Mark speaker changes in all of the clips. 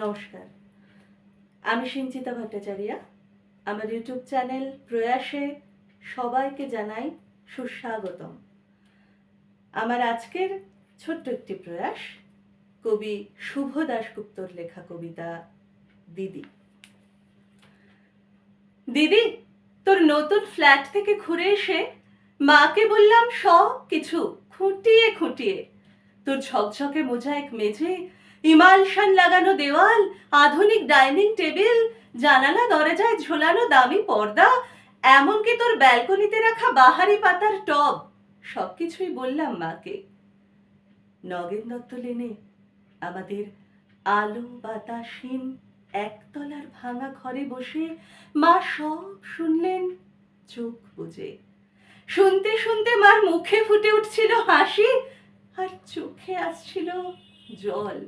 Speaker 1: নমস্কার, আমি সিঞ্চিতা ভট্টাচার্য। আমার ইউটিউব চ্যানেল প্রয়াসে সবাইকে জানাই সুস্বাগতম। আমার আজকের ছোট্ট একটি প্রয়াস কবি শুভ দাশগুপ্তর লেখা কবিতা দিদি। দিদি, তোর নতুন ফ্ল্যাট থেকে ঘুরে এসে মাকে বললাম সব কিছু খুঁটিয়ে খুঁটিয়ে। তোর ঝকঝকে মোজাইক মেঝে, ইমালশান লাগানো দেওয়াল, আধুনিক ডাইনিং টেবিল, জানালা দরজায় ঝোলানো দামি পর্দা, এমনকি তোর ব্যালকনিতে রাখা বাহারি পাতার টব, সবকিছুই বললাম মাকে। নগেন দত্ত লেনে আমাদের আলো বাতাসহীন একতলার ভাঙা ঘরে বসে মা সব শুনলেন চোখ বুজে। শুনতে শুনতে মার মুখে ফুটে উঠছিল হাসি আর চোখে আসছিল জল।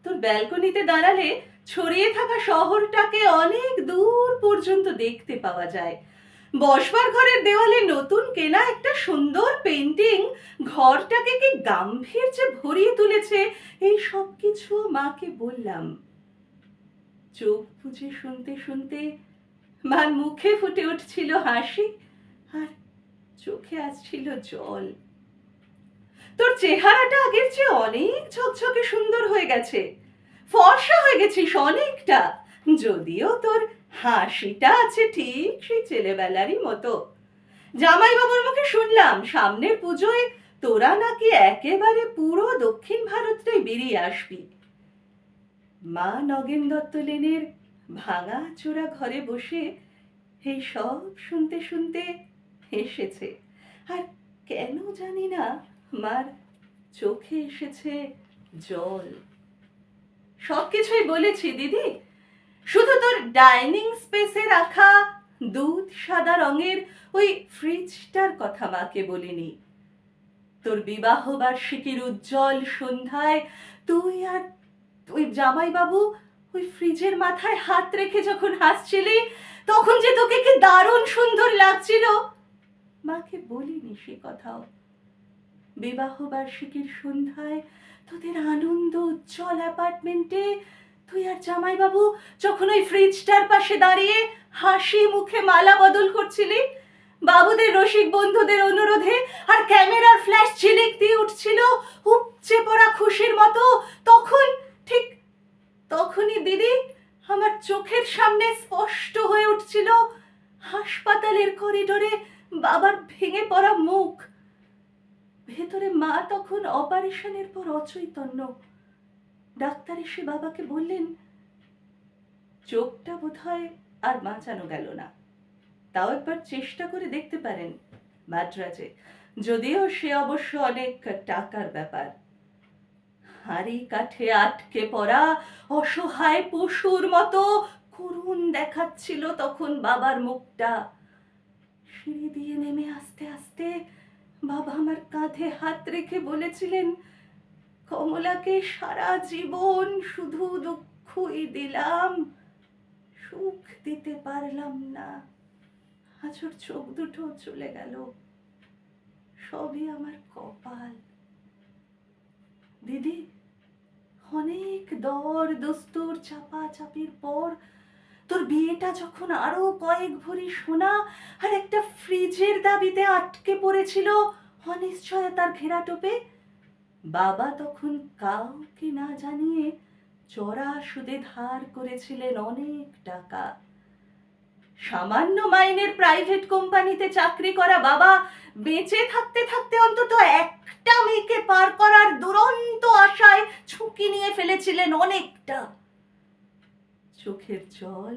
Speaker 1: তোর ব্যালকনিতে দাঁড়ালে ছড়িয়ে থাকা শহরটাকে অনেক দূর পর্যন্ত দেখতে পাওয়া যায়। বসবার ঘরের দেওয়ালে নতুন কেনা একটা সুন্দর পেন্টিং ঘরটাকে কি গাম্ভীর্যে ভরিয়ে তুলেছে। এই সব কিছু মাকে বললাম। চোখ বুজে শুনতে শুনতে মার মুখে ফুটে উঠছিল হাসি আর চোখে আসছিল জল। তোর চেহারাটা আগের চেয়ে অনেক ঝকঝকে সুন্দর হয়ে গেছে, ফর্সা হয়ে গেছিস অনেকটা, যদিও তোর হাসিটা আছে ঠিক সেই ছেলেবেলারই মতো। জামাইবাবুর মুখে শুনলাম সামনের পুজোয় তোরা নাকি একেবারে পুরো দক্ষিণ ভারতটাই বেরিয়ে আসবি। মা নগেন দত্ত লেনের ভাঙা চোরা ঘরে বসে এই সব শুনতে শুনতে হেসেছে। আর কেন জানি না মার চোখে এসেছে জল। সবকিছুই বলেছি দিদি, শুধু তোর ডাইনিং স্পেসে রাখা দুধ সাদা রঙের ওই ফ্রিজটার কথা মাকে বলিনি। তোর বিবাহ বার্ষিকীর উজ্জ্বল সন্ধ্যায় তুই আর ওই জামাইবাবু ওই ফ্রিজের মাথায় হাত রেখে যখন হাসছিলি, তখন যে তোকে কি দারুণ সুন্দর লাগছিল, মাকে বলিনি সে কথাও। বিবাহ বার্ষিকীর সন্ধ্যায় তোদের আনন্দ উজ্জ্বল অ্যাপার্টমেন্টে তুই আর জামাইবাবু যখন ওই ফ্রিজটার পাশে দাঁড়িয়ে হাসি মুখে মালা বদল করছিলি, বাবুদের রসিক বন্ধুদের অনুরোধে আর ক্যামেরার ফ্ল্যাশ ঝিলিক দিয়ে উঠছিল উপচে পড়া খুশির মতো, তখন ঠিক তখনই দিদি আমার চোখের সামনে স্পষ্ট হয়ে উঠছিল হাসপাতালের করিডোরে বাবার ভেঙে পড়া মুখ। ভেতরে মা তখন অপারেশনের পর অচৈতন্য। ডাক্তার এসে বাবাকে বললেন চোখটা বোধহয় আর বাঁচানো গেল না, তাও একবার চেষ্টা করে দেখতে পারেন মাদ্রাজে, যদিও সে অবশ্য অনেক টাকার ব্যাপার। হাড়ি কাঠে আটকে পড়া অসহায় পশুর মতো করুণ দেখাচ্ছিল তখন বাবার মুখটা। সিঁড়ি দিয়ে নেমে আস্তে আস্তে বাবা আমার কাঁধে হাত রেখে বলেছিলেন, কমলাকে সারা জীবন শুধু দুঃখই দিলাম, সুখ দিতে পারলাম না। আজ ওর চোখ দুটো চলে গেল, সবই আমার কপাল। দিদি, অনেক দর দস্তুর চাপা চাপির পর তোর বিয়েটা যখন আরো কয়েক ভরি সোনা আর একটা ফ্রিজের দাবিতে আটকে পড়েছিল অনিশ্চয়তার ঘেরাটোপে, বাবা তখন কাউকে না জানিয়ে চড়া সুদে ধার করেছিলেন অনেক টাকা। সামান্য মাইনের প্রাইভেট কোম্পানিতে চাকরি করা বাবা বেঁচে থাকতে থাকতে অন্তত একটা মেয়েকে পার করার দুরন্ত আশায় ঝুঁকি নিয়ে ফেলেছিলেন অনেকটা। চোখের জল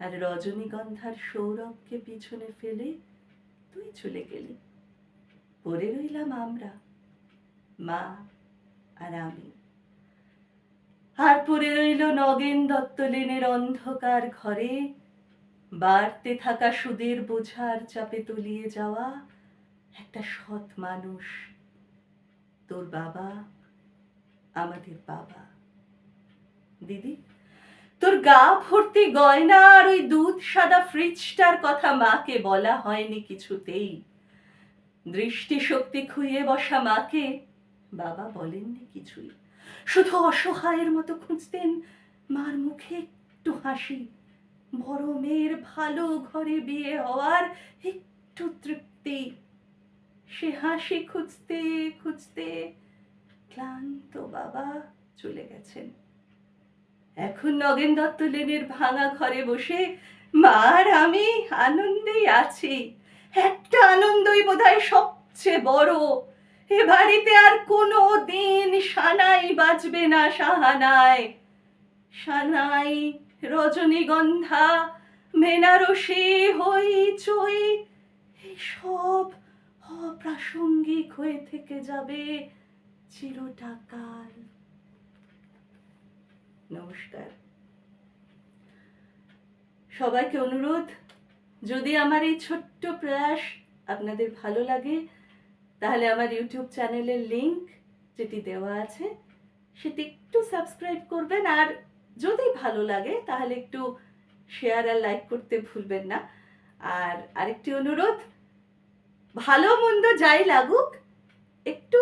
Speaker 1: আর রজনীগন্ধার সৌরভকে পিছনে ফেলে তুই চলে গেলি, পড়ে রইলাম আমরা, মা আর আমি। আর পড়ে রইল নগেন দত্ত লেনের অন্ধকার ঘরে বাড়তে থাকা সুদের বোঝার চাপে তলিয়ে যাওয়া একটা সৎ মানুষ, তোর বাবা, আমাদের বাবা। দিদি, তোর গা ভর্তি গয়না আর ওই দুধ সাদা ফ্রিজটার কথা মাকে বলা হয়নি কিছুতেই। দৃষ্টিশক্তি খুইয়ে বসা মাকে বাবা বলেননি কিছুই। শুধু অসহায়ের মতো খুঁজতেন মার মুখে একটু হাসি, বড় মেয়ের ভালো ঘরে বিয়ে হওয়ার একটু তৃপ্তি। সে হাসি খুঁজতে খুঁজতে ক্লান্ত বাবা চলে গেছেন। এখন নগেন দত্ত লেনের ভাঙা ঘরে বসে মা আর আমি আনন্দেই আছি। একটা আনন্দই বোধহয় সবচেয়ে বড়, এ বাড়িতে আর কোনো দিন সানাই বাজবে না সাহানায়। সানাই, রজনীগন্ধা, বেনারসি, হইচই এসব অপ্রাসঙ্গিক হয়ে থেকে যাবে চিরটাকাল। নমস্কার। সবাইকে অনুরোধ, যদি আমার এই ছোট্ট প্রয়াস আপনাদের ভালো লাগে তাহলে আমার ইউটিউব চ্যানেলের লিংক যেটি দেওয়া আছে সেটি একটু সাবস্ক্রাইব করবেন, আর যদি ভালো লাগে তাহলে একটু শেয়ার আর লাইক করতে ভুলবেন না। আর আরেকটি অনুরোধ, ভালো মন্দ যাই লাগুক একটু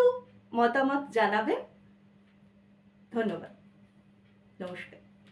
Speaker 1: মতামত জানাবেন। ধন্যবাদ। নমস্কার।